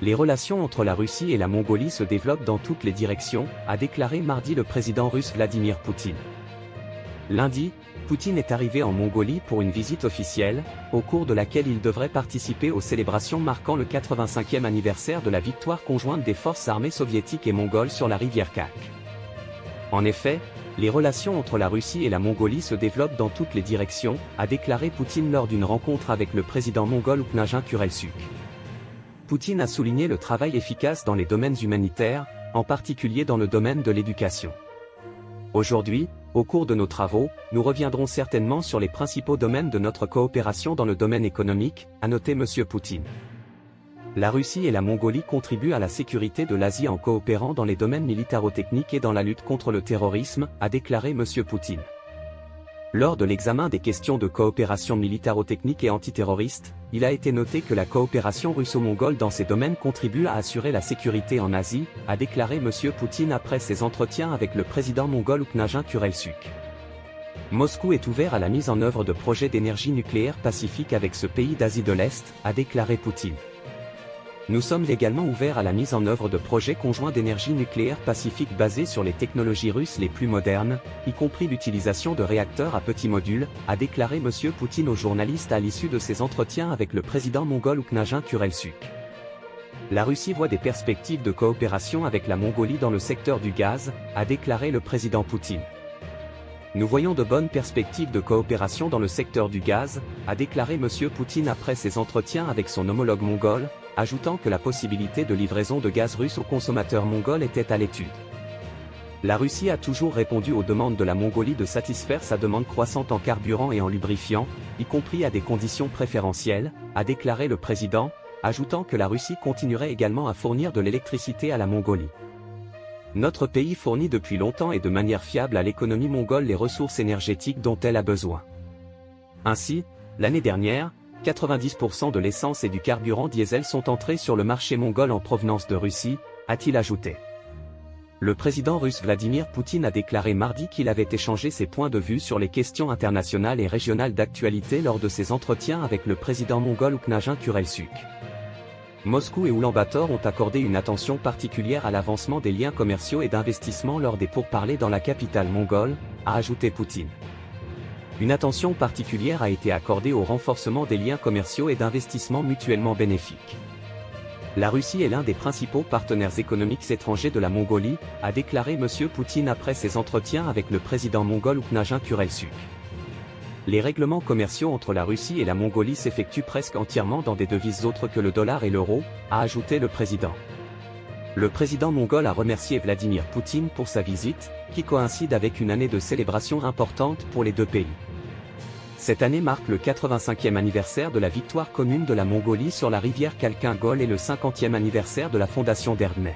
Les relations entre la Russie et la Mongolie se développent dans toutes les directions, a déclaré mardi le président russe Vladimir Poutine. Lundi, Poutine est arrivé en Mongolie pour une visite officielle, au cours de laquelle il devrait participer aux célébrations marquant le 85e anniversaire de la victoire conjointe des forces armées soviétiques et mongoles sur la rivière Kalk. En effet, les relations entre la Russie et la Mongolie se développent dans toutes les directions, a déclaré Poutine lors d'une rencontre avec le président mongol Ukhnagin Khurelsukh. Poutine a souligné le travail efficace dans les domaines humanitaires, en particulier dans le domaine de l'éducation. Aujourd'hui, au cours de nos travaux, nous reviendrons certainement sur les principaux domaines de notre coopération dans le domaine économique, a noté M. Poutine. La Russie et la Mongolie contribuent à la sécurité de l'Asie en coopérant dans les domaines militaro-techniques et dans la lutte contre le terrorisme, a déclaré M. Poutine. Lors de l'examen des questions de coopération militaro-technique et antiterroriste, il a été noté que la coopération russo-mongole dans ces domaines contribue à assurer la sécurité en Asie, a déclaré M. Poutine après ses entretiens avec le président mongol Ukhnagin Khurelsukh. Moscou est ouvert à la mise en œuvre de projets d'énergie nucléaire pacifique avec ce pays d'Asie de l'Est, a déclaré Poutine. Nous sommes également ouverts à la mise en œuvre de projets conjoints d'énergie nucléaire pacifique basés sur les technologies russes les plus modernes, y compris l'utilisation de réacteurs à petits modules, a déclaré M. Poutine aux journalistes à l'issue de ses entretiens avec le président mongol Ukhnagin Khurelsukh. La Russie voit des perspectives de coopération avec la Mongolie dans le secteur du gaz, a déclaré le président Poutine. Nous voyons de bonnes perspectives de coopération dans le secteur du gaz, a déclaré M. Poutine après ses entretiens avec son homologue mongol, ajoutant que la possibilité de livraison de gaz russe aux consommateurs mongols était à l'étude. La Russie a toujours répondu aux demandes de la Mongolie de satisfaire sa demande croissante en carburant et en lubrifiant, y compris à des conditions préférentielles, a déclaré le président, ajoutant que la Russie continuerait également à fournir de l'électricité à la Mongolie. Notre pays fournit depuis longtemps et de manière fiable à l'économie mongole les ressources énergétiques dont elle a besoin. Ainsi, l'année dernière, 90% de l'essence et du carburant diesel sont entrés sur le marché mongol en provenance de Russie, a-t-il ajouté. Le président russe Vladimir Poutine a déclaré mardi qu'il avait échangé ses points de vue sur les questions internationales et régionales d'actualité lors de ses entretiens avec le président mongol Ukhnagin Khurelsukh. Moscou et Oulan-Bator ont accordé une attention particulière à l'avancement des liens commerciaux et d'investissement lors des pourparlers dans la capitale mongole, a ajouté Poutine. Une attention particulière a été accordée au renforcement des liens commerciaux et d'investissement mutuellement bénéfiques. La Russie est l'un des principaux partenaires économiques étrangers de la Mongolie, a déclaré M. Poutine après ses entretiens avec le président mongol Ukhnagin Khurelsukh. Les règlements commerciaux entre la Russie et la Mongolie s'effectuent presque entièrement dans des devises autres que le dollar et l'euro, a ajouté le président. Le président mongol a remercié Vladimir Poutine pour sa visite, qui coïncide avec une année de célébration importante pour les deux pays. Cette année marque le 85e anniversaire de la victoire commune de la Mongolie sur la rivière Khalkhin-Gol et le 50e anniversaire de la fondation d'Erdney.